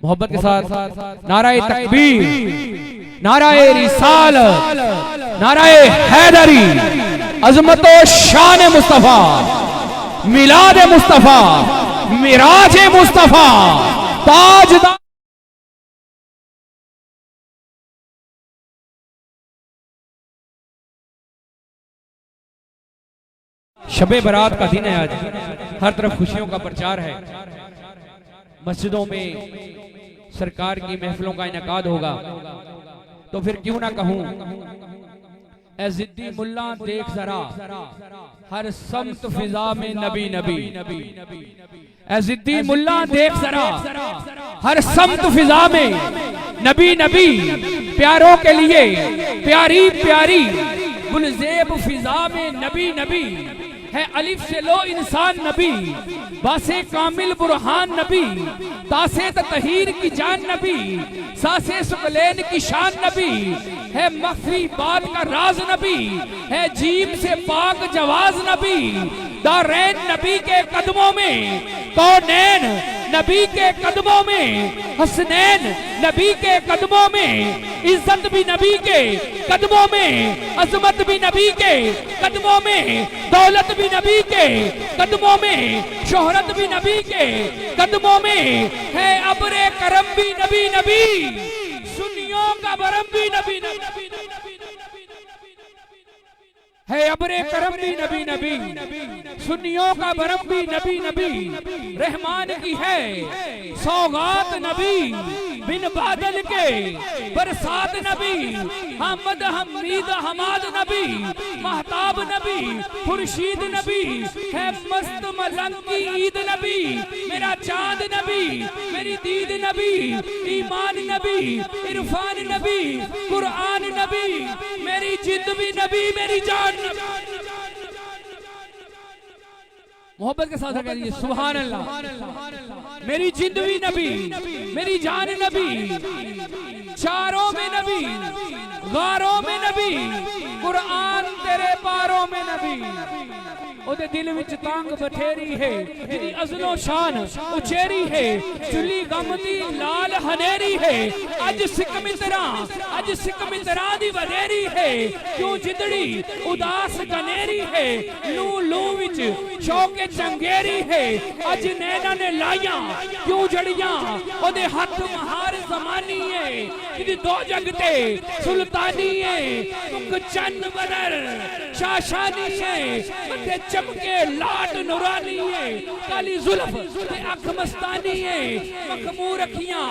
मोहब्बत के साथ नाराए तकबीर, नाराए रिसालत, नाराए हैदरी, अजमत व शान मुस्तफा, मिलाद मुस्तफा, मिराज मुस्तफा, ताजदार। शबे बारात का दिन है आज, हर तरफ खुशियों का प्रचार है। मस्जिदों में सरकार की महफिलों का इनेकाद होगा, तो फिर क्यों ना कहूं, ए जिद्दी मुल्ला देख जरा हर समत फिजा में नबी नबी। ए जिद्दी मुल्ला देख जरा हर समत फिजा में नबी नबी। प्यारों के लिए प्यारी प्यारी गुलजेब फिजा में नबी नबी। है अलिफ से लो इंसान नबी, बासे कामिल बुरहान नबी, तासे तहीर की जान नबी, सासे सुकलैन की शान नबी। है मख्फी बात का राज नबी, है जीम से पाक जवाज नबी। दारैन नबी के कदमों में, कौनैन नबी के कदमों में, हसनैन नबी के कदमों में, इज्जत भी नबी के कदमों में, अजमत भी नबी के कदमों में, दौलत भी नबी के कदमों में, शोहरत भी नबी के कदमों में। है अब्रे करम भी नबी नबी, सुन्नियों का बरम भी नबी नबी। है अब्रे करम भी नबी नबी, सुन्नियों का बरम भी नबी नबी। रहमान की है सौगात नबी, बिन बादल के बरसात नबी। हमद हमीद हमाद नबी, महताब नबी, खुर्शीद नबी। है मस्त मलंग की ईद नबी, मेरा चांद नबी, मेरी दीद नबी। ईमान नबी, इरफान नबी, कुरान नबी, मेरी जिद भी नबी, मेरी जान। मोहब्बत के साथ कह दीजिए सुभान अल्लाह। मेरी जिद भी नबी, मेरी जान नबी, चारों में नबी, गारों में नबी, कुरान तेरे पारों में नबी। ओदे दिल विच तांग बथेरी है, तेरी अज़लो शान उचेरी है। चुली गम दी लाल हनेरी है, अज सिक मित्रा, अज सिक मित्रा दी वडेरी है। क्यों जिदड़ी उदास गनेरी है, लू लू विच शौके चंगेरी है। अज नैना ने लाइया क्यों जड़ियां, ओदे हाथ महार जमानी है। तेरी दो जगते सुल्तानी है, तुक चन्न बदर शाशानी है। मथे चमके लाट नुरानी है, काली जुल्फ ते अख मस्तानी है। मखमूर अखियां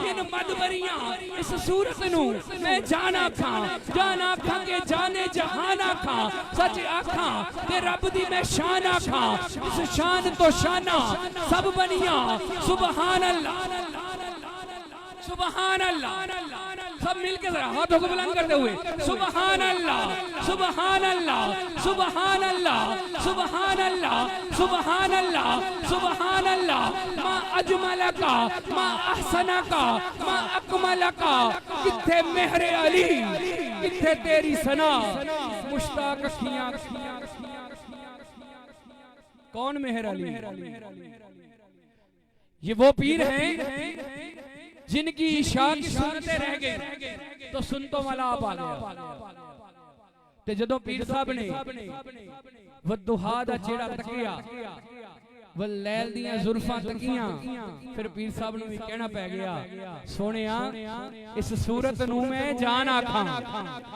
इन मदबरियां, इस सूरत नू मैं जाना खां, जाना खां के जाने जहान आखां। सच आखां ते रब दी मैं शान आखां, इस शान तो शाना सब बनिया। सुभान अल्लाह, सुभान अल्लाह। सब मिलके जरा हाथों को बुलंद करते हुए सुभान अल्लाह, सुभान अल्लाह, सुभान अल्लाह, सुभान अल्लाह, सुभान अल्लाह, सुभान अल्लाह। मा अजमलका, मा अहसनका, मा अकमलका। किथे मेहरे अली, किथे तेरी सना। मुश्ताक अखियां, कौन मेहर अली? ये वो पीर हैं जिनकी इशा की सुनते रह गए, तो सुन तो मला आप आ गया। ते जदों पीर साहब ने वदुहा दा चेहरा तकिया, वलैल दियां जुल्फां तकियां, फिर पीर साहब नूं भी कहना पै गया, सोनिया इस सूरत नूं मैं जान आखां।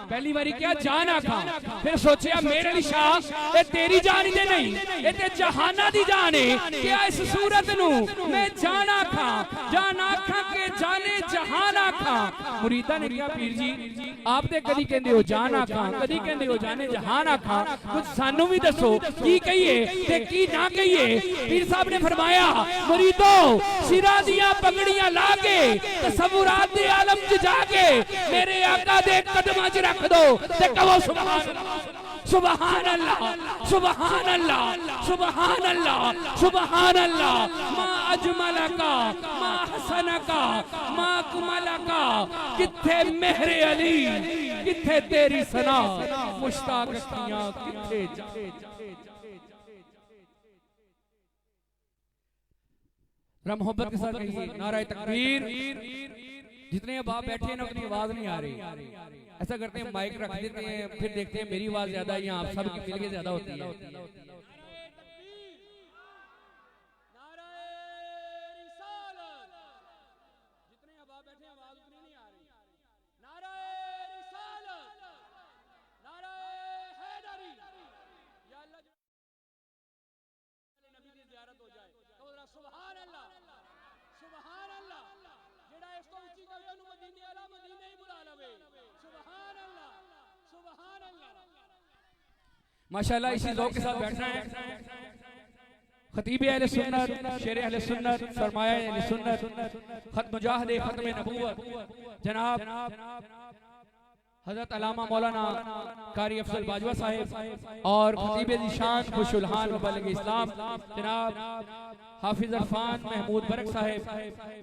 पहली बारी क्या जान आखां, फिर सोचिया मेरे अली शाह ए तेरी जान ही नहीं, ए ते जहाना दी जान है। क्या इस सूरत नूं मैं जान आखां, जान आखां के जाने जहान आखां। मुरीदा ने कहा पीर जी आप ते कदी कहंदे हो जान आखां, कदी कहंदे हो जाने जहान आखां, कुछ सानू भी दसो की कहिए ते की ना कहिए। पीर साहब ने फरमाया मुरीदो सिरा दियां पगड़ियां लाके तसव्वुरात दे आलम च जाके मेरे आका दे कदमां च रख दो ते कहो सुभान अल्लाह, सुभान अल्लाह, सुभान अल्लाह, सुभान अल्लाह, सुभान अल्लाह। मा अजमलका, मा हसनका, मा अकमलका। किथे मेहरे अली, किथे तेरी सना। मुश्ताक अखियां किथे जा। जरा मोहब्बत के साथ कहिए नाराए तकबीर। जितने अब आप बैठे हैं ना उतनी आवाज नहीं आ रही। ऐसा करते हैं माइक रख देते हैं, फिर देखते हैं मेरी आवाज ज्यादा या आप सबकी मिलके ज्यादा होती है। माशाल्लाह इसी ज़ौक़ के साथ बैठना है। खतीब अहले सुन्नत, शेर अहले सुन्नत, सरमाया अहले सुन्नत, खत मुजाहिद खत्म नबूवत जनाब हज़रत अल्लामा मौलाना कारी अफजल बाजवा साहिब और खतीब ज़ीशान खुशुलहान मुबल्लिग इस्लाम जनाब हाफिज अरफान महमूद बरक साहिब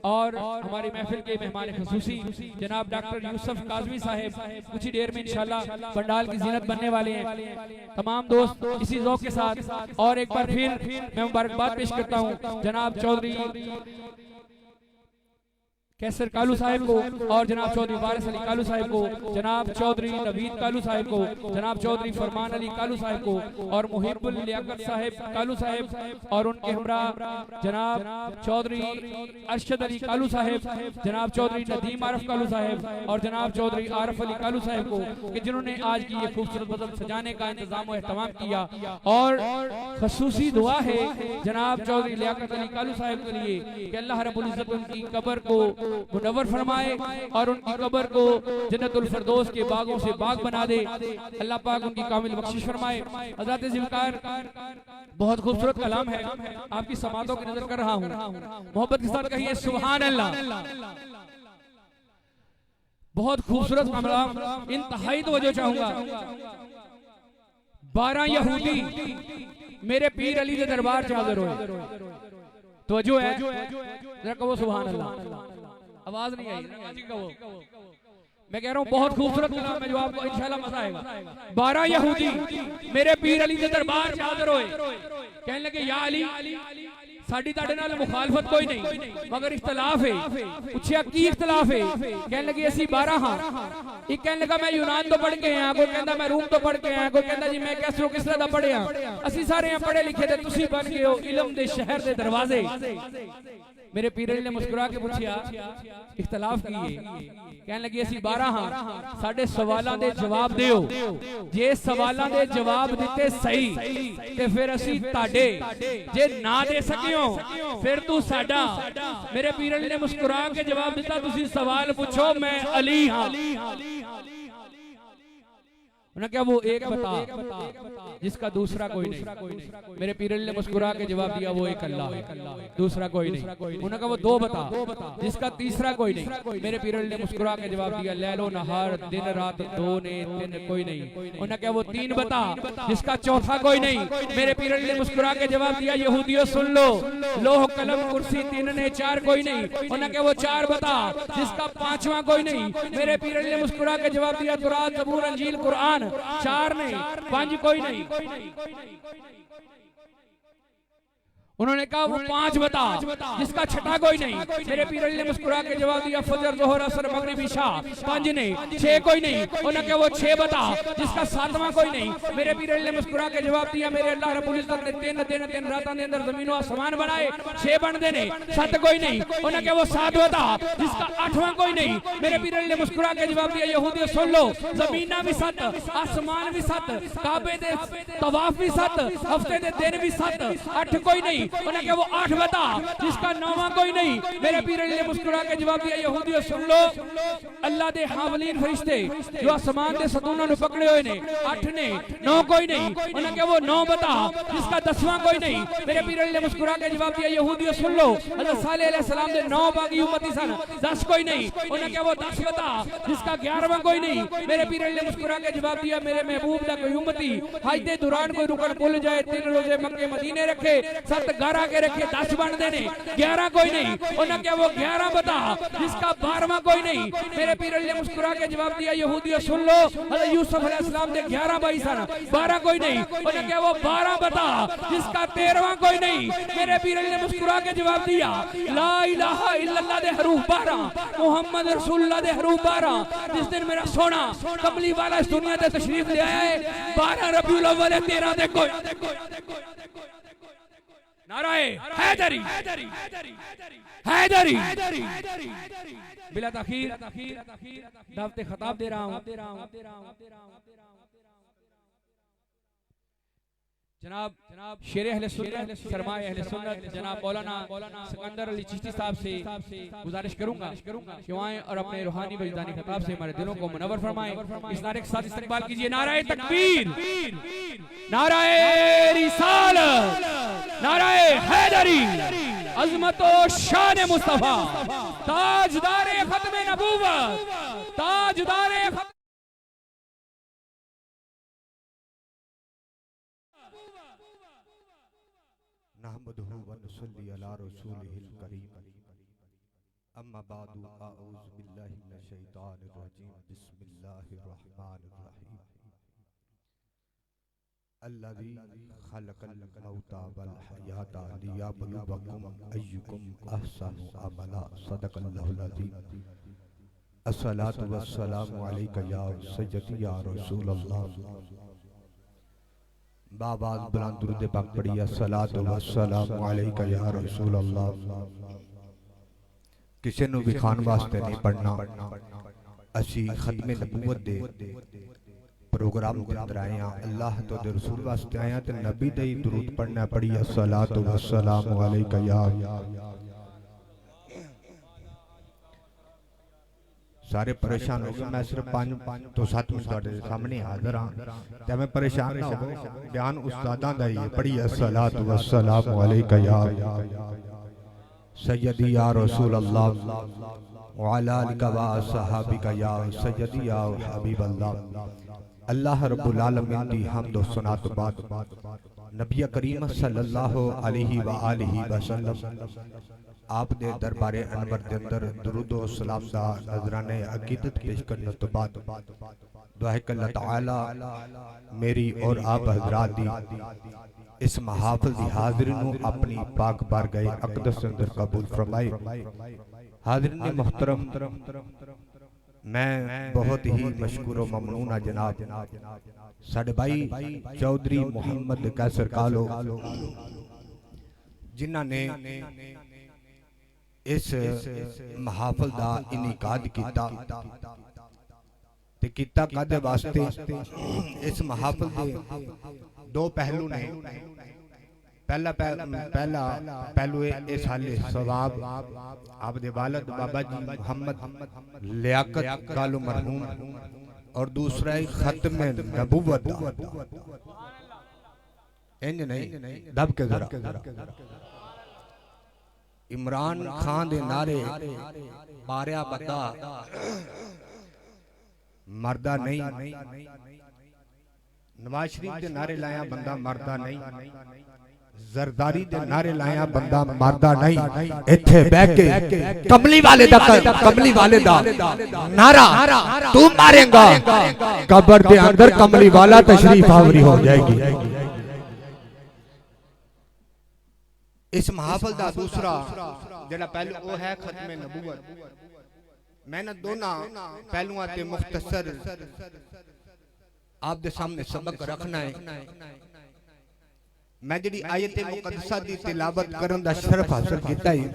और हमारी महफिल के मेहमान खसूसी जनाब डॉक्टर यूसुफ काज़मी साहिब कुछ ही देर में इंशाल्लाह पंडाल की जीनत बनने वाले हैं। तमाम दोस्त इसी ज़ौक़ के साथ और एक बार फिर मैं मुबारकबाद पेश करता हूँ जनाब चौधरी कैसर कालू साहिब को और जनाब चौधरी वारिस अली कालू साहिब को, जनाब चौधरी नवीद कालू साहिब को, जनाब चौधरी फरमान अली कालू साहिब को और मुहिब्बुल लियाकत साहिब कालू साहिब और उनके हमरा जनाब चौधरी अरशद अली कालू साहिब, जनाब चौधरी नदीम आरफ कालू साहिब और जनाब चौधरी आरफ अली कालू साहिब को कि जिन्होंने आज की ये खूबसूरत बज़म सजाने का इंतजाम और एहतमाम किया। और खसूसी दुआ है जनाब चौधरी लियाकत अली कालू साहिब के लिए कि अल्लाह रब्बुल इज्जत उनकी कब्र को मुनव्वर फरमाए और उनकी कब्र को जन्नतुल फिरदौस के बागों से बाग बना दे। अल्लाह पाक उनकी कामिल बख्शिश फरमाए। हज़रत ज़िलकार बहुत खूबसूरत कलाम है, आपकी समातों की नजर कर रहा हूँ। मोहब्बत के साथ कहिए सुभान अल्लाह। बहुत खूबसूरत कलाम, इंतहाई तवज्जो चाहूंगा। 12 यहूदी मेरे पीर अली के दरबार च हाज़िर होए। तवज्जो है, जरा कहो सुभान अल्लाह। आवाज नहीं आई, मैं कह रहा हूँ बहुत खूबसूरत कलाम है जो आपको इंशाल्लाह मजा आएगा। 12 यहूदी मेरे पीर अली के दरबार में हाजिर होए, कहने लगे या अली साडी ताड़े नाल मुखालफत कोई नहीं मगर इख्तलाफ है। पूछया की इख्तलाफ है? कहने लगे असी 12 हां। एक कहने लगा मैं यूनान तो पढ़ के आया, कोई कहंदा मैं रूम तो पढ़ के आया, कोई कहंदा जी मैं कैसरो किसरा दा पढ़िया। असी सारे पढ़े लिखे ते तुसी बन गए हो इल्म दे शहर दे दरवाजे। मेरे पीर अली ने मुस्कुरा के पूछया इख्तलाफ की है? कहने लगी असी 12 हां, साडे सवालां दे जवाब दियो। जे सवालां दे जवाब दिते सही ते फिर असी ताडे, जे ना दे सकियो फिर तू साडा। मेरे पीर अली ने मुस्कुरा के जवाब दिता तुसी सवाल पूछो मैं अली हां। उन्होंने क्या वो एक बता जिसका दूसरा कोई नहीं। मेरे पीर अली ने मुस्कुरा के जवाब दिया वो एक अल्लाह है, दूसरा कोई नहीं। उन्होंने कहा वो दो बता जिसका तीसरा कोई नहीं। मेरे पीर अली ने मुस्कुरा के जवाब दिया लैलो नहार दिन रात दो ने तीन कोई नहीं। उन्होंने कहा वो तीन बता जिसका चौथा कोई नहीं। मेरे पीर अली ने मुस्कुरा के जवाब दिया यहूदियों सुन लो, लोह कलम कुर्सी तीन ने चार कोई नहीं। उन्होंने कहा वो चार बता जिसका पांचवा कोई नहीं। मेरे पीर अली ने मुस्कुरा के जवाब दिया तौरात ज़बूर इंजील कुरान चार नहीं, पांच कोई नहीं। उन्होंने कहा वो पांच बता जिसका छठा कोई नहीं। मेरे पीर अली ने मुस्कुरा के जवाब दिया फजर जोहर असर मगरिब इशा पांच नहीं, छह कोई नहीं। उन्होंने कहा वो छह बता जिसका सातवां कोई नहीं। मेरे पीर अली ने मुस्कुरा के जवाब दिया मेरे अल्लाह रब्बुल इज्जत ने तीन दिन तीन रातों के अंदर जमीन और आसमान बनाए, छह बनते ने, सात कोई नहीं। उन्होंने कहा वो सात बता जिसका आठवां कोई नहीं। मेरे पीर अली ने मुस्कुरा के जवाब दिया यहूदियों सुन लो, जमीना भी सत, आसमान भी सत, काबे दे तवाफ भी सत, हफ्ते दे दिन भी सत, आठ कोई नहीं। उन्होंने कहा वो आठ बता जिसका नौवां कोई नहीं। मेरे पीर अली ने मुस्कुरा के जवाब दिया यहूदियों सुन लो, अल्लाह दे हावलीन फरिश्ते जो आसमान दे सतूनां नु पकड़े हुए ने, आठ ने, नौ कोई नहीं। उन्होंने कहा वो नौ बता जिसका 10वां कोई नहीं। मेरे पीर अली ने मुस्कुरा के जवाब दिया यहूदियों सुन लो, हज़रत सालेह अलैहि सलाम दे 9 बागी उम्मती सन, 10 कोई नहीं। उन्होंने कहा वो 10 बता जिसका 11वां कोई नहीं। मेरे पीर अली ने मुस्कुरा के जवाब दिया मेरे महबूब दा कोई उम्मती हज दे दौरान कोई रुकन भूल जाए, 3 रोजे मक्के मदीने रखे, 7 11 के रखे 10 बन देने, 11 कोई नहीं। उन्होंने क्या वो 11 बता जिसका 12वां कोई नहीं। मेरे पीर अली ने मुस्कुरा के जवाब दिया, यहूदियों सुन लो, हज़रत यूसुफ अलैहिस्सलाम दे 11 भाई सन, 12 कोई नहीं। उन्होंने क्या वो 12 बता जिसका 13वां कोई नहीं। मेरे पीर अली ने मुस्कुरा के जवाब दिया, ला इलाहा इल्लल्लाह दे हरूफ 12, मोहम्मद रसूलुल्लाह दे हरूफ 12। जिस दिन मेरा सोना कमली वाला इस दुनिया से तशरीफ ले आए, 12 रबीउल अव्वल 13 दे कोई। नाराए हैदरी हैदरी बिला तखीर दावते खिताब दे रहा हूं जनाब शेर अहले सुन्नत सरमाए अहले सुन्नत जनाब मौलाना सिकंदर अली चिश्ती साहब से गुजारिश करूंगा कि आए और अपने रूहानी वजदानी खिताब से हमारे दिलों को मुनव्वर फरमाएं। इस नारे के साथ इस्तकबाल कीजिए, नाराए तकबीर, नाराए रिसालत, नाराए हैदरी, अज़मत व शान मुस्तफा, ताजदारे खत्म नबूवत, ताजदारे नहमदुहु व नसल्ली अला रसूलिहिल करीम, अम्मा बादु, अऊज़ु बिल्लाहि मिनश शैतानिर रजीम, बिस्मिल्लाहिर रहमानिर रहीम। अल्लज़ी खलक़ल मौता वल हयाता लियब्लुवकुम अय्युकुम अहसनु अमला, सदक़ल्लाहुल अज़ीम। अस्सलातु वस्सलामु अलैका या सय्यदी या रसूलल्लाह। बाबा बुलंद दुरूद पाक पढ़िया, सलातो व सलाम अलैका या रसूल अल्लाह। किसी नूं विखाण वास्ते नहीं पढ़ना, असी खत्मे नबूवत दे प्रोग्राम के अंदर आए हैं, अल्लाह तो दे रसूल वास्ते आए हैं, तो नबी दे ही दुरूद पढ़ना पढ़िया, सलातो व सलाम अलैका या। सारे परेशान हो गए, मैं सिर्फ 5 तो 7 मिनट ਤੁਹਾਡੇ सामने हाजिर हां, ते मैं परेशान ना हो। बयान उस्तादां दा ही पढ़ी, अस्सलातु वस्सलामु अलैका या सय्यदी या रसूल अल्लाह व अला आलिका व असहाबिका या सय्यदी या हबीब अल्लाह। अल्लाह रब्बुल आलमीन दी हम्द व सना तो बाद नबी करीम सल्लल्लाहु अलैहि व आलिहि वसल्लम आप दे दरबारे अनवर दे अंदर दुरूद व सलाम दा नजराने अकीदत पेश करने तो बाद दुआ है कि अल्लाह ताला मेरी और आप हजरात दी इस महाफिल दी हाजिरी नूं अपनी पाक बारगाह अक़दस अंदर कबूल फरमाए। हाज़रीन मुहतरम, मैं बहुत ही मशकूर व ममनून जनाब साडे भाई चौधरी मुहम्मद कैसर कालो जिन्हां ने इस महाफिल दा इनिकाद किया ते किता कादे वास्ते। इस महाफिल दे 2 पहलू ने। पहला पहलू इस हाले सवाब आप दे वालिद बाबा जी मोहम्मद लियाकत कालो मरहूम, और दूसरा है खत्म नबूवत। इंज नहीं दब के जरा। इमरान खान दे नारे मारिया बंदा मरदा नहीं, नवाज शरीफ दे नारे लाया बंदा मरदा नहीं, जरदारी दे नारे लाया बंदा मरदा नहीं। इत्थे बैठ के कमली वाले दा नारा तू मारेगा, कब्र दे अंदर कमली वाला तशरीफ आवरी हो जाएगी। इस महाफिल दा दूसरा जेड़ा पहलू वो है खत्मे नबूवत। मैंने दोनों पहलुआं ते मुख्तसर आप दे सामने सबक रखना है। मैं जी आयत मुकद्दसा दी तिलावत करन दा शरफ हासिल कीता है।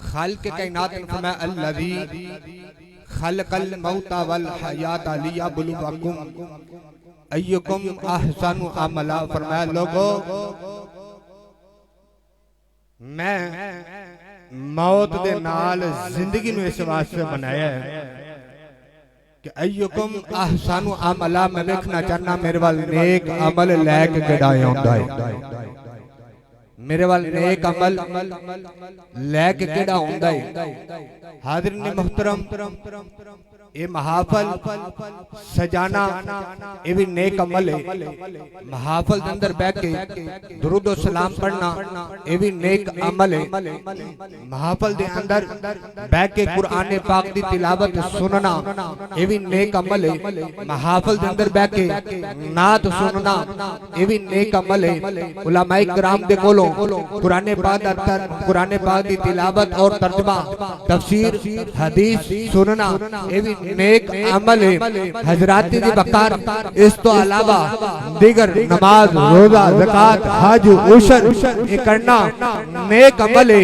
खालिक कायनात ने फरमाया अल्लज़ी खलकल मौता वल हयात लियब्लुवकुम अय्युकुम अहसनु अमला। फरमाया लोगो मैं मौत दे नाल जिंदगी में इस वास्ते बनाया है कि अय्युकुम अहसनु अमला। मैं देखना चाहना मेरे वाल नेक अमल लैके किड़ा आंदा है। मेरे वाल नेक अमल लैके केड़ा हुंदा है। हाज़रीन मोहतरम, ये महाफल सजाना ये भी नेक अमल है। महाफल के अंदर बैठ के दुरूद और सलाम पढ़ना ये भी नेक अमल है। महाफल के अंदर बैठ के कुरान पाक की तिलावत सुनना ये भी नेक अमल है। महाफल के अंदर बैठ के नात सुनना ये भी नेक अमल है। उलमाए किराम दे कोलों कुरान पाक की तिलावत और तर्जुमा तफसीर हदीस सुनना ये भी नेक अमल है। हजराती दी बकार इस तो अलावा दीगर नमाज रोजा ज़कात हज उशर ये करना नेक अमल है।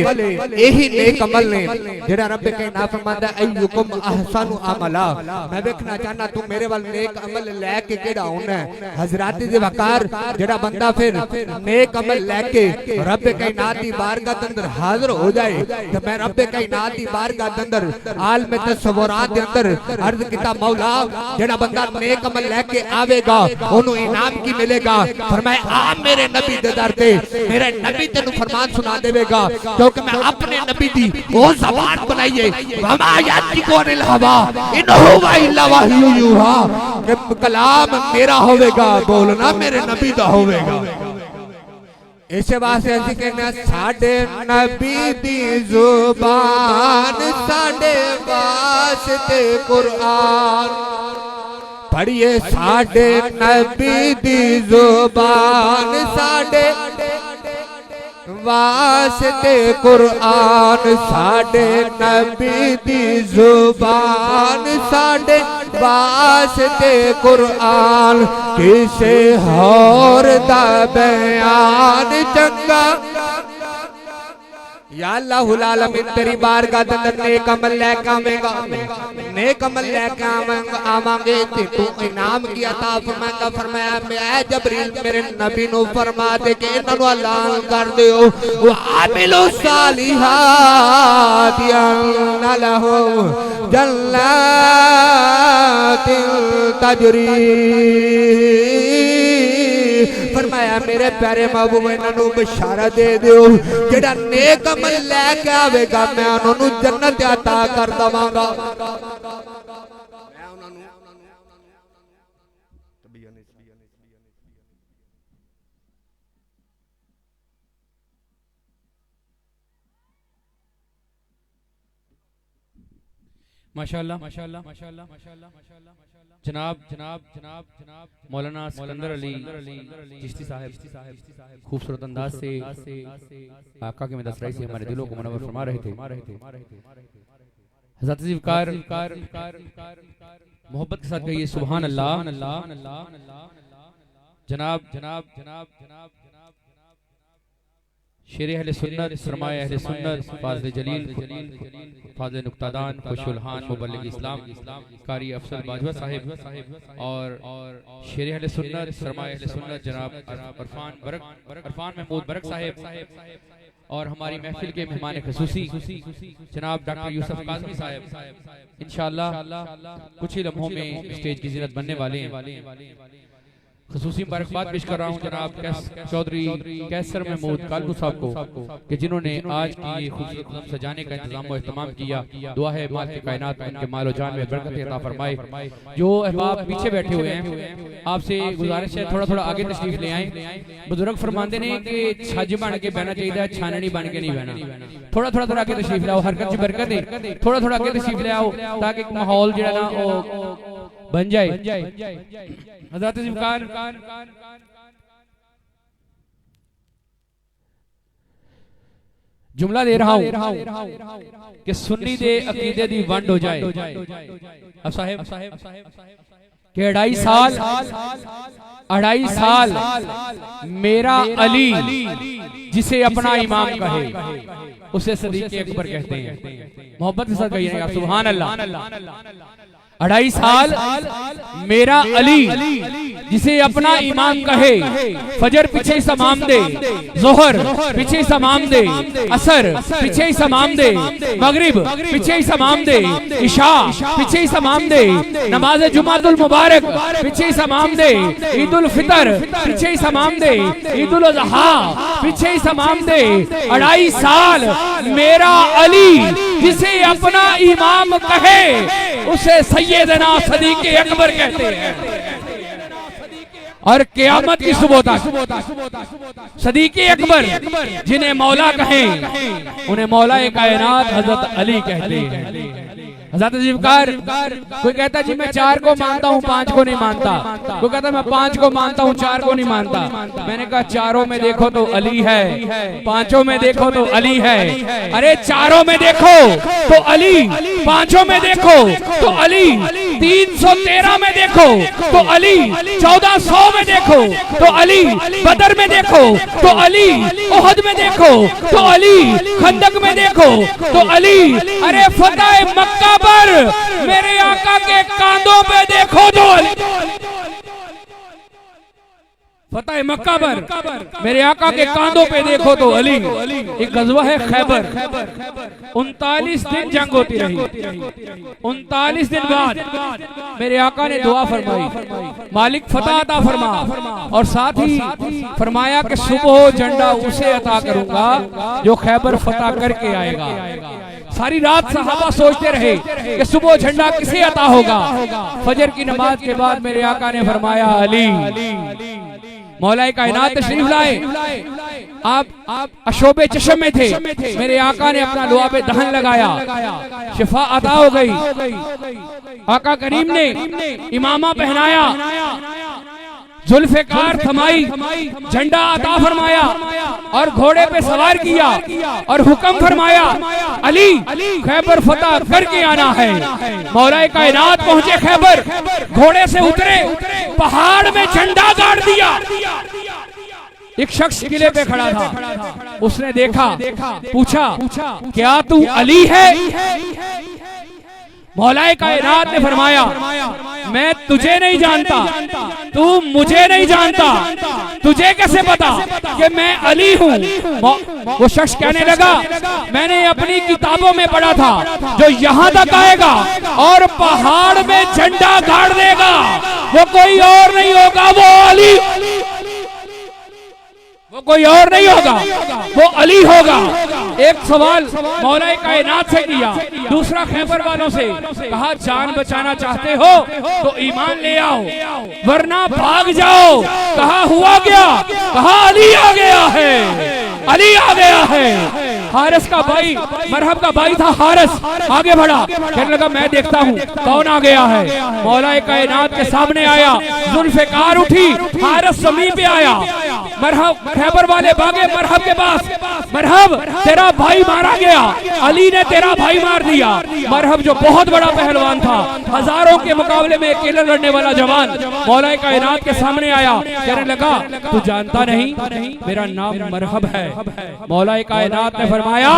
यही नेक अमल ने जेड़ा रब के ना फरमांदा अय्युकुम अहसनु अमला। मैं देखना चाहना तू मेरे वाल नेक अमल लेके केड़ा होना है। हजराती दी बकार जेड़ा बंदा फिर नेक अमल लेके रब के नात दी बारगाह के अंदर हाजिर हो जाए तो मैं रब के नात दी बारगाह के अंदर आलम तसव्वुरात के अंदर अर्ज किता मौला जेड़ा बंदा नेक अमल लेके आवेगा ओनु इनाम की मिलेगा। फरमाया आ मेरे नबी दे दर ते मेरे नबी तेनु फरमान सुना देवेगा क्योंकि मैं अपने नबी दी वो ज़बान बनाई है। वमा यातिकु अनिल हवा इन हुवा इल्ला वहयु युहा कि कलाम मेरा होवेगा बोलना मेरे नबी दा होवेगा। इस वास्ते असि कहना साडे नबी दी जुबान साडे वास्ते कुरान पढ़िए। साडे नबी दी जुबान साडे वास्ते कुरान साडे नबी दी जुबान साडे वास्ते कुरान किसे होर दा बयान चंगा। या अल्लाहुल आलमीन तेरी बारगाह के अंदर नेक अमल लेके आवेगा, नेक अमल लेके आवांगे ते तू इनाम की अता फरमाएगा। फरमाया मैं जबरील मेरे नबी नु फरमा दे के इन्हां नु ऐलान कर दियो व आमिलु सालिहात यन्ना लहु जन्नातिन तजरी। फरमाया मेरे प्यारे महबूब इन्हां बशारा दे दियो जेड़ा नेक अमल लेके आवेगा मैं उन्हां जन्नत अता कर दवांगा। माशाअल्लाह माशाअल्लाह माशाअल्लाह माशाअल्लाह माशाअल्लाह जनाब जनाब जनाब जनाब मौलाना सिकंदर अली चिश्ती साहब खूबसूरत अंदाज से आका के मदसराई से हमारे दिलों को मुनव्वर फरमा रहे थे। हज़रत ज़िफ़कार मोहब्बत के साथ कहिए सुभान अल्लाह। जनाब जनाब जनाब जनाब शेर अहले सुन्नत सरमाए अहले सुन्नत फाज़िल जलील फाज़िल नुक्तादान खुशुलहान मुबल्लिग इस्लाम कारी अफसल बाजवा साहिब और शेर अहले सुन्नत सरमाए अहले सुन्नत जनाब अरफान महमूद बरक साहिब और हमारी महफिल के मेहमान ख़ुसूसी जनाब डॉक्टर यूसुफ काज़मी साहिब इंशाअल्लाह कुछ ही लम्हों में स्टेज की ज़ीनत बनने वाले हैं। ख़ुसूसी मुबारकबाद पेश कर रहा हूँ जनाब चौधरी कैसर महमूद कालबू साहब को कि जिन्होंने आज की ये खूबसूरत सजाने का इंतजाम और इत्माम किया। दुआ है माल के कायनात उनके माल और जान में बरकत अता फरमाए। जो अहबाब पीछे बैठे हुए हैं आपसे गुजारिश है थोड़ा थोड़ा आगे तशरीफ ले आए। बुजुर्ग फरमाते ने कि छज बन के बहना चाहिए छाननी बन के नहीं बहना। थोड़ा थोड़ा थोड़ा आगे तशरीफ लाओ हरकत की बरकत है थोड़ा थोड़ा आगे तशरीफ ले आओ ताकि माहौल जो है ना बन जाए। हज़रत ज़िफ़कार जुमला दे रहा हूं कि सुन्नी दे अकीदे दी वंड हो जाए। अब साहिब कि 2.5 साल मेरा अली जिसे अपना इमाम कहे उसे सदीक़ अकबर कहते हैं। मोहब्बत के साथ कहिए आप सुभान अल्लाह। 2.5 साल मेरा अली जिसे अपना इमाम कहे, फजर पीछे समाम दे, जोहर पीछे समाम दे, असर पीछे समाम दे, मगरिब पीछे समाम दे, इशा पीछे समाम दे, नमाज जुमातुल मुबारक पीछे समाम दे, ईद उल फितर पीछे समाम दे, ईद उल अज़हा पीछे समाम दे। 2.5 साल मेरा अली जिसे अपना इमाम कहे उसे सैयदना सदीक़ अकबर कहते हैं। और क़यामत की सुबह तक सदीक़ अकबर जिन्हें मौला कहें उन्हें मौला कायनात हजरत अली कहते हैं। हज़रत ज़ुल्फ़िकार, कोई कहता जी मैं 4 को मानता हूँ 5 को नहीं मानता, कोई कहता मैं 5 को मानता हूँ 4 को नहीं मानता। मैंने कहा 4 में देखो तो अली है, 5 में देखो तो अली है। अरे 4 में देखो तो अली, 5 में देखो तो अली, 313 में देखो तो अली, 1400 में देखो तो अली, बदर में देखो तो अली, ओहद में देखो तो अली, खंदक में देखो तो अली। अरे फतह मक्का पर मेरे आका के कांधों पे देखो तो अली, फतह मक्का पर मेरे आका के कांधों पे देखो तो अली। एक गज़वा है खैबर, 39 दिन जंग होती रही। 39 दिन बाद मेरे आका ने दुआ फरमाई, मालिक फतह अता फरमा, और साथ ही फरमाया कि सुबह झंडा उसे अता करूंगा जो खैबर फतह करके आएगा। सारी रात सहाबा सोचते रहे कि सुबह झंडा किसे अता होगा। फजर की नमाज के बाद मेरे आका ने फरमाया अली। मौला कायनात तशरीफ लाए, आप अशोबे चशम में थे, मेरे आका ने अपना लुआबे दहन लगाया, शिफा अता हो गई। आका करीम ने इमामा पहनाया, जुल्फ़िकार थमाई, झंडा अता फरमाया और घोड़े पे सवार किया और हुक्म फरमाया अली खैबर फतह करके आना है। मौला कायनात पहुंचे खैबर, घोड़े से उतरे, पहाड़ में झंडा गाड़ दिया। एक शख्स किले पे खड़ा था, उसने देखा, पूछा क्या तू अली है? मौला कायनात ने फरमाया मैं तुझे नहीं जानता, तू मुझे नहीं जानता, तुझे कैसे पता कि मैं अली हूँ? वो शख्स कहने लगा मैंने अपनी किताबों में पढ़ा था जो यहाँ तक आएगा और पहाड़ में झंडा गाड़ देगा वो कोई और नहीं होगा, वो अली, वो कोई और नहीं होगा, वो अली होगा। एक सवाल मौला कायनात से किया, दूसरा खैबर वालों से कहा जान बचाना चाहते हो तो ईमान ले आओ वरना भाग जाओ। कहा हुआ क्या? कहा अली आ गया है, अली आ गया है। हारिस का भाई, मरहब का भाई था हारिस, आगे बढ़ा, कहने लगा मैं देखता हूँ कौन आ गया है। मौला कायनात के सामने आया, जुल्फ़िकार उठी, हारिस समीप पे आया, मरहब खैबर वाले भागे मरहब के पास, मरहब तेरा भाई मारा गया, अली ने तेरा भाई मार दिया। मरहब जो बहुत बड़ा पहलवान था, हजारों के मुकाबले में अकेले लड़ने वाला जवान, मौला कायनात के सामने आया, कहने लगा तू जानता नहीं मेरा नाम मरहब है। मौला कायनात ने फरमाया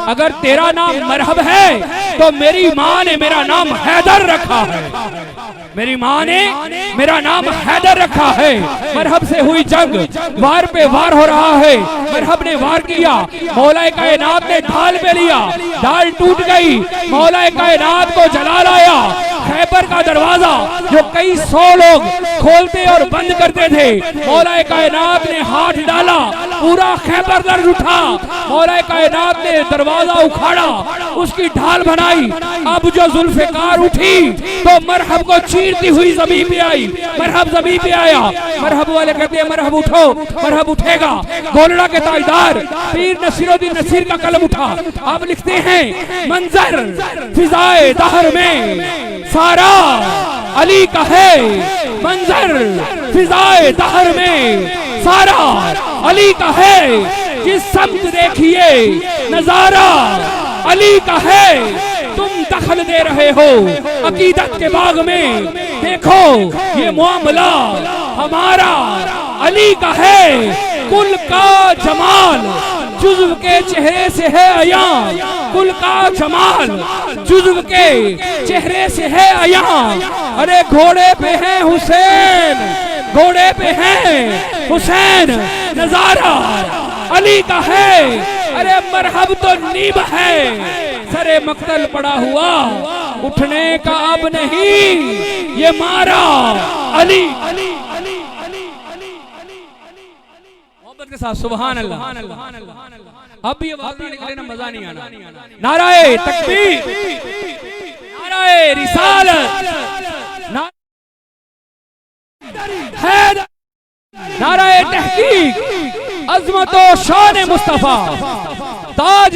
अगर तेरा नाम मरहब है तो मेरी माँ ने मेरा नाम हैदर रखा है, मेरी माँ ने मेरा नाम हैदर रखा है। मरहब से हुई जंग, वार पे वार हो रहा है, मरहब ने वार किया, मौला कायनात ने ढाल पे लिया, ढाल टूट गई, मौला कायनात को जला लाया। खैबर का दरवाजा जो कई 100 लोग खोलते और बंद करते थे, मौला कायनात ने हाथ डाला, पूरा खैबर दर्द उठा, मौला कायनात ने दरवाजा उखाड़ा, उसकी ढाल बनाई। अब जो जुल्फ़िकार उठी तो मरहब को चीरती हुई ज़मीन पे आई, मरहब ज़मीन पे आया। मरहब वाले कहते हैं मरहब उठो, मरहब उठेगा। गोलड़ा के ताजदार पीर नसीरुद्दीन नसीर का कलम उठा, आप लिखते हैं मंजर फिजाए दहर में सारा अली का है, मंजर फिजाए दहर में सारा अली का है, जिस समत देखिए नजारा अली का है। तुम दखल दे रहे हो अकीदत के बाग में, देखो ये मामला हमारा अली का है। कुल का जमाल जुज़्व के चेहरे से है अयां, कुल का जमाल जुज़्व के चेहरे से है अयां। अरे घोड़े पे है हुसैन, घोड़े पे है हुसैन, नजारा अली का है, अरे मरहब तो नीब है, सरे मक्तल पड़ा हुआ उठने का अब नहीं, ये मारा अली। मोहब्बत के साथ सुभान अल्लाह। अब भी आवाज ना निकले ना मजा नहीं आना। नाराए तकबीर, नाराए रिसालत, नाराए तहकीक, अज़मत व शान मुस्तफा, ताज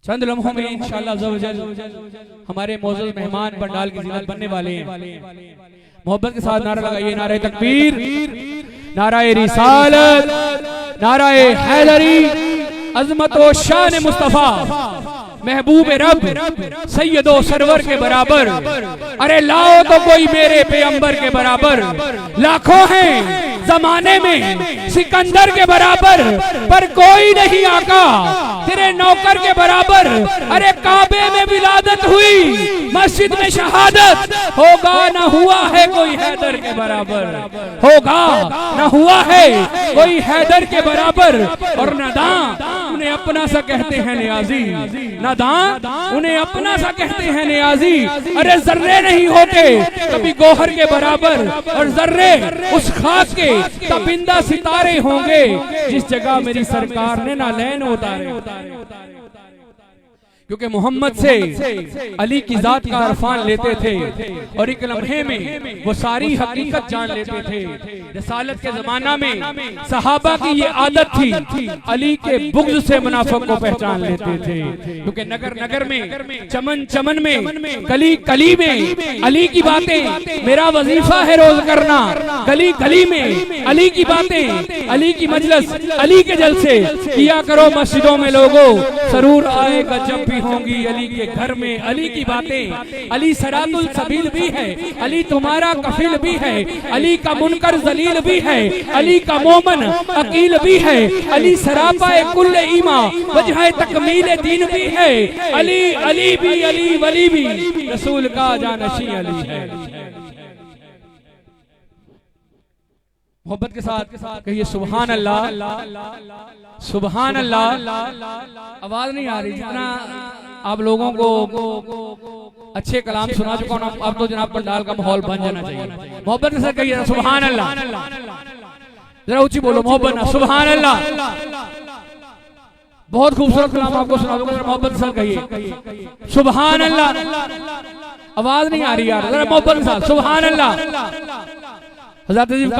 चंद लम्हों में इंशाअल्लाह हमारे मौजूद मेहमान पंडाल की ज़ीनत बनने वाले हैं। मोहब्बत के साथ नारा लगाइए, नारे तकबीर, नाराए रिसालत, नाराए हैदरी, अज़मत व शान मुस्तफा, महबूब रब सैयदो सरवर के बराबर, अरे लाओ तो कोई मेरे पैगंबर के बराबर, लाखों हैं जमाने में सिकंदर के बराबर, पर कोई नहीं आका तेरे नौकर के बराबर। अरे काबे में विलादत हुई, मस्जिद में शहादत, होगा ना हुआ है कोई हैदर के बराबर, होगा ना हुआ है कोई हैदर के बराबर। और नादां उन्हें अपना सा कहते हैं नियाजी, नादां उन्हें अपना सा कहते हैं नियाजी। अरे जर्रे नहीं होते कभी गोहर के बराबर, और जर्रे उस खाक के तबिंदा सितारे होंगे जिस जगह मेरी सरकार ने नालैन उतारे। क्योंकि मोहम्मद से अली की जात का अरफान लेते थे और एक लम्हे में वो सारी हकीकत जान लेते थे। रसालत के जमाना में सहाबा की ये आदत थी, अली के बुग़्ज़ से मुनाफिक को पहचान लेते थे। क्योंकि नगर नगर में, चमन चमन में, गली गली में अली की बातें मेरा वजीफा है रोज करना। गली गली में अली की बातें, अली की मजलिस, अली के जलसे किया करो मस्जिदों में लोगों, सरूर आएगा जब भी होंगी अली के घर में अली की बातें। अली सरातुल सबील भी है, अली तुम्हारा कफील भी है, अली का मुनकर जलील भी है, अली का मोमन अकील भी है, अली सरापाए कुल ईमा वजह तकमील दीन भी है। अली अली भी अली वली भी रसूल का जानशी अली है। मोहब्बत के साथ कहिए सुभान अल्लाह, सुभान अल्लाह। आवाज नहीं आ रही, जितना आप लोगों को अच्छे कलाम सुना चुका हूं, अब तो जनाब पंडाल का माहौल बन जाना चाहिए। मोहब्बत के साथ कहिए सुभान अल्लाह, जरा ऊंची बोलो मोहब्बत, सुभान अल्लाह। बहुत खूबसूरत कलाम आपको सुना दूंगा, मोहब्बत के साथ कहिए सुभान अल्लाह। आवाज नहीं आ रही यार, जरा मोहब्बत के साथ सुभान अल्लाह। हज़रत अजीब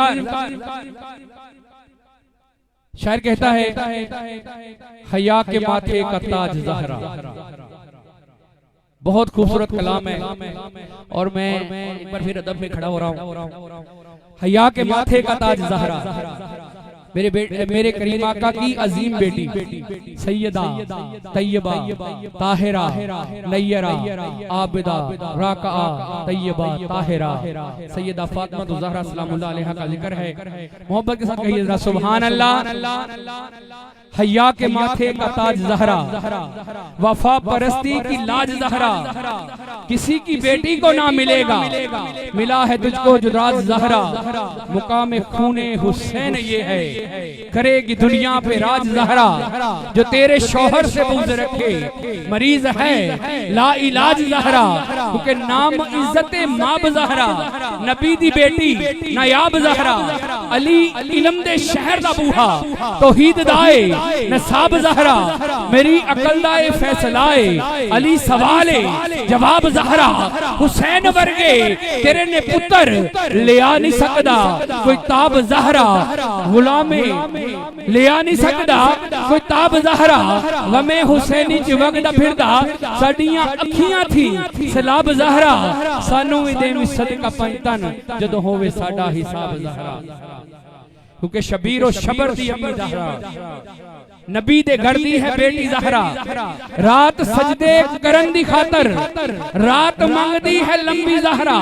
शायर कहता है, हया के माथे का ताज ज़हरा। बहुत खूबसूरत कलाम है और मैं एक बार फिर अदब में खड़ा हो रहा हूँ। हया के माथे का ताज ज़हरा, मेरे करीम आका की अजीम बेटी सैयदा तैयबा ताहिरा नय्यरा आबिदा राकआ तैयबा ताहिरा सैयदा फातिमा ज़हरा सलामुल्लाह अलैहा का जिक्र है। मोहब्बत के साथ कहिए जरा सुभान अल्लाह। हया के माथे का ताज ज़हरा, वफा परस्ती की लाज ज़हरा, किसी की बेटी को ना मिलेगा, मिला है तुझको जो राज ज़हरा, मुकाम खूने हुसैन ये है, करेगी दुनिया पे राज ज़हरा, जो तेरे शौहर से बुग़्ज़ रखे, मरीज है ला इलाज ज़हरा, क्योंकि नाम इज्जत माब ज़हरा, नबी दी बेटी नायाब ज़हरा, अली इलम दे शहर दा बूहा, तौहीद दाए नसाब ज़हरा, मेरी अकल दाए फैसलाए, अली सवाले जवाब ज़हरा, हुसैन वर्गे तेरे ने पुत्र लिया नहीं सकदा कोई ताब ज़हरा, गुलामे लिया नहीं सकदा कोई ताब ज़हरा, वमे हुसैनी च वगदा फिरदा साडियां अखियां थी सलाब ज़हरा, सानू भी देवी सदका पंजतन जदों होवे साडा हिसाब ज़हरा, क्योंकि शबीर और शबर दी अम्मी ज़हरा, नबी दे घर दी है बेटी ज़हरा, रात सजदे करन दी खातर, रात मंगदी है लंबी ज़हरा,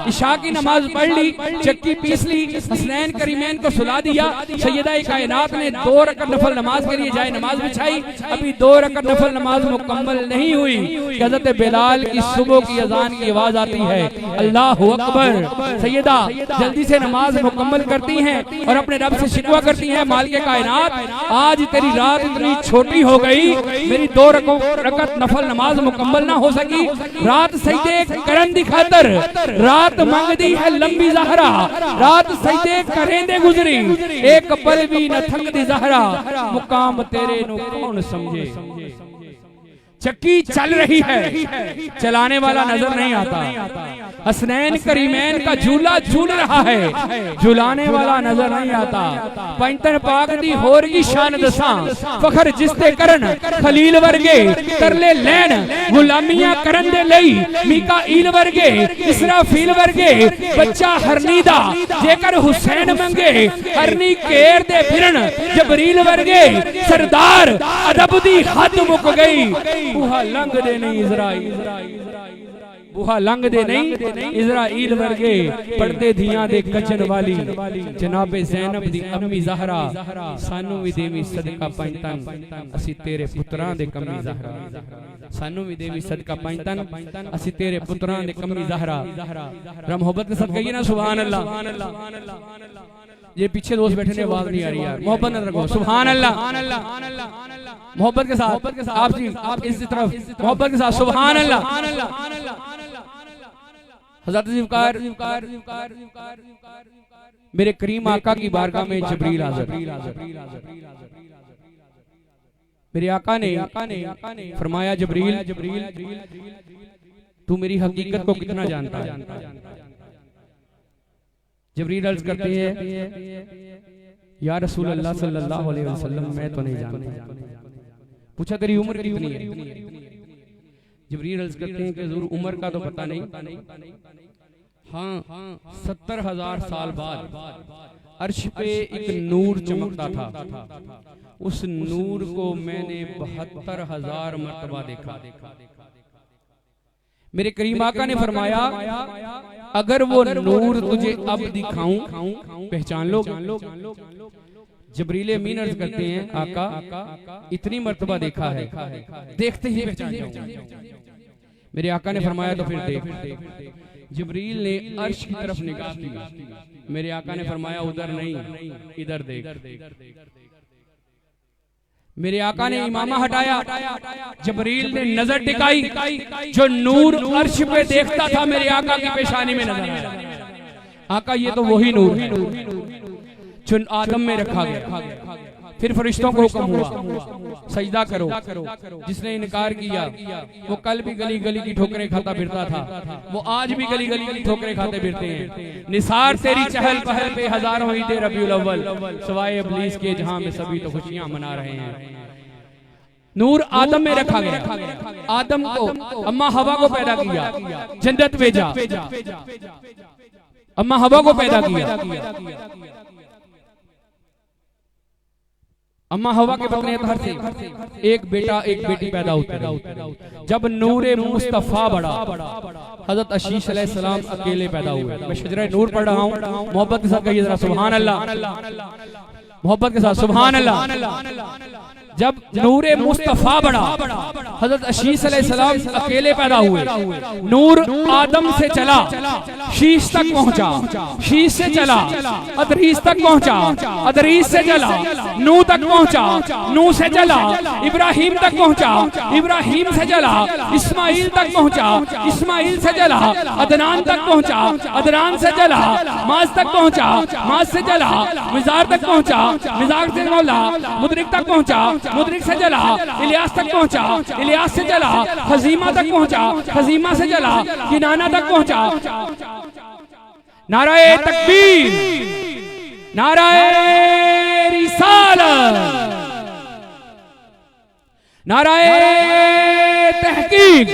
इशा की नमाज पढ़ ली, चक्की पीस ली, हसनैन करीमैन को सुला दिया, सैयदा कायनात ने 2 रकअत नफल नमाज के लिए जाए नमाज बिछाई, अभी 2 रकअत नफल नमाज मुकम्मल नहीं हुई कि हज़रत बिलाल की सुबह की अजान की आवाज आती है, अल्लाहु अकबर, सैयदा जल्दी से नमाज मुकम्मल करती हैं और अपने रब से शिकवा करती हैं, मालिक कायनात आज तेरी रात इतनी छोटी हो गई, मेरी 2 रकअत नफल नमाज मुकम्मल ना हो सकी, रात सजदे करन दी खातर, रात मंगदी है लंबी ज़हरा, रात सजदे करेंदे गुजरी, एक पल भी न थकदी ज़हरा, मुकाम तेरे नु कौन समझे, चक्की चल रही है चलाने वाला नजर नहीं आता, हसनैन करीमैन का झूला झूल रहा है झुलाने वाला नजर नहीं आता, पंजतन पाक दी होर की शान दसा, फखर जिसते करन खलील वर्गे, तरले लैन गुलामियां करन दे लई, मीकाईल वर्गे इसराफील वर्गे, बच्चा हरनी दा जेकर हुसैन मंगे, हरनी घेर दे फिरन जबरील वर्गे, सरदार अदब दी हद मुक गई, बूहा लंघ दे नहीं इज़राइल, बूहा लंघ दे नहीं इज़राइल वर्गे, पढ़दे धियां दे कचन वाली, जनाबे ज़ैनब दी अम्मी ज़हरा, सानू भी देवी सदका पंजतन असी तेरे पुत्रां दे कमी ज़हरा, सानू भी देवी सदका पंजतन असी तेरे पुत्रां दे कमी ज़हरा, मोहब्बत के साथ कहिए ना सुभान अल्लाह। ये पीछे दोस्त बैठे ने आवाज नहीं आ रही यार, मोहब्बत न रखो, सुभान अल्लाह, मोहब्बत के साथ आप जी आप इस तरफ मोहब्बत के साथ सुभान अल्लाह। हज़रत ज़ुल्फ़िकार मेरे करीम आका की बारगाह में जबरील हाज़िर, मेरे आका ने फरमाया जबरील तू मेरी हकीकत को कितना जानता है। जबरील अर्ज़ करते हैं या रसूल अल्लाह सल्लल्लाहु अलैहि वसल्लम मैं तो नहीं जानता। पूछा तेरी उम्र कितनी है? जबरील अर्ज़ करते हैं कि हुज़ूर उम्र का तो पता नहीं, हाँ 70,000 साल बाद अर्श पे एक नूर चमकता था, उस नूर को मैंने 72,000 मर्तबा देखा। मेरे करीम आका ने फरमाया अगर वो नूर तुझे अब दिखाऊं पहचान लो। जबरील अमीन अर्ज़ करते हैं आका इतनी मर्तबा देखा है, देखते ही पहचान जाऊंगा। मेरे आका ने फरमाया तो फिर देख। जबरील ने अर्श की तरफ निगाह की, मेरे आका ने फरमाया उधर नहीं इधर देख। मेरे आका ने इमामा हटाया, जबरील ने नजर टिकाई, जो नूर अर्श पे देखता था मेरे आका की पेशानी में नजर आया। आका ये तो वही नूर जो आदम में रखा गया। फिर फरिश्तों को हुक्म हुआ सजदा करो। जिसने इनकार किया वो कल भी गली गली की ठोकरें खाता फिरता था, वो आज भी गली गली की ठोकरें खाते फिरते हैं। निसार तेरी चहल पहल पे हजारों ईद रबीउल अव्वल, सवाए इब्लीस के जहां में सभी तो खुशियां मना रहे हैं। नूर आदम में रखा गया, आदम को अम्मा हवा को पैदा किया, जन्नत भेजा, अम्मा हवा को पैदा किया। अम्मा हवा के बतने अतहर से एक बेटा एक बेटी पैदा होते रहे। जब नूरे मुस्तफा बढ़ा, हजरत अशीश अलैहिस्सलाम अकेले पैदा हुए। मैं शजरा नूर पढ़ रहा हूँ, मोहब्बत के साथ कहिए जरा सुभान अल्लाह, मोहब्बत के साथ सुभान अल्लाह। जब नूरे मुस्तफा बढ़ा, हजरत अशीस अलैहिस्सलाम अकेले पैदा हुए, नूर आदम से चला, शीश तक पहुंचा, शीश से चला अदरीस तक पहुंचा, अदरीस से चला नूह तक पहुंचा, नूह से चला इब्राहिम तक पहुंचा, इब्राहिम से चला इस्माइल तक पहुंचा, इस्माइल से चला अदनान तक पहुंचा, अदनान से चला माज तक पहुंचा, माज से चला मिजार तक पहुंचा, मिजार से मौला मुदरिक तक पहुंचा, मुदरिक से चला इलियास तक पहुंचा, इलियास से चला खजीमा तक पहुंचा, खजीमा से चला किनाना तक पहुंचा। नाराए तकबीर, नाराए रिसालत, नाराए तहकीक।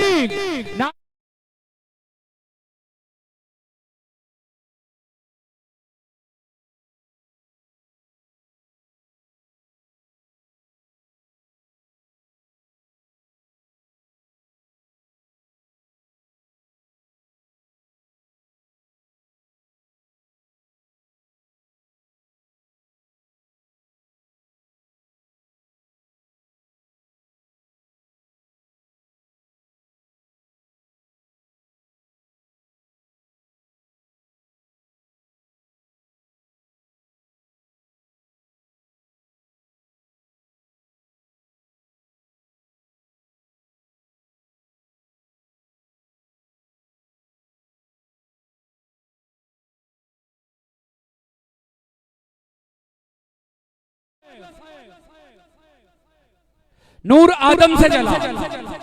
नूर आदम से चला,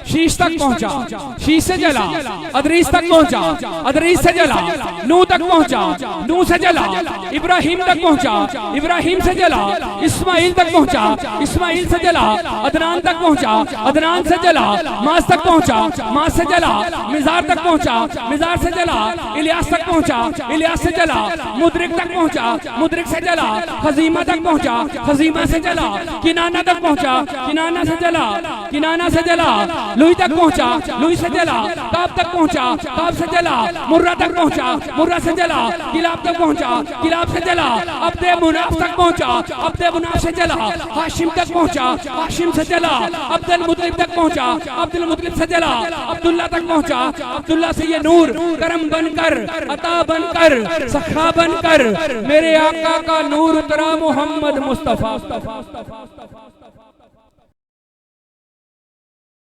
शीश तक पहुंचा, शीश से चला अदरीस तक पहुंचा, अदरीस से चला नूह तक पहुंचा, नूह से चला इब्राहिम तक पहुंचा, इब्राहिम से चला इस्माइल तक पहुंचा, इस्माइल से चला अदनान तक पहुंचा, अदनान से चला माज तक पहुंचा, माज से चला मिजार तक पहुंचा, मिजार से चला इलियास तक पहुंचा, इलियास से चला मुदरिक तक पहुंचा, मुदरिक से चला खजीमा तक पहुंचा, खजीमा से चला किनाना तक पहुंचा, किनाना से किनाना से चला लुई तक पहुंचा, लुई से चला काब तक पहुंचा, काब से चला मुर्रा तक पहुंचा, मुर्रा से चला किलाब तक पहुंचा, किलाब से चला अब्दे मुनाफ तक पहुंचा, अब्दे मुनाफ से चला हाशिम तक पहुंचा, हाशिम से चला अब्दुल मुतलिब तक पहुंचा, अब्दुल मुतलिब से चला अब्दुल्ला तक पहुंचा, अब्दुल्ला से ये नूर करम बनकर, अता बनकर, सखा बनकर मेरे आका का नूर उतरा मोहम्मद मुस्तफा।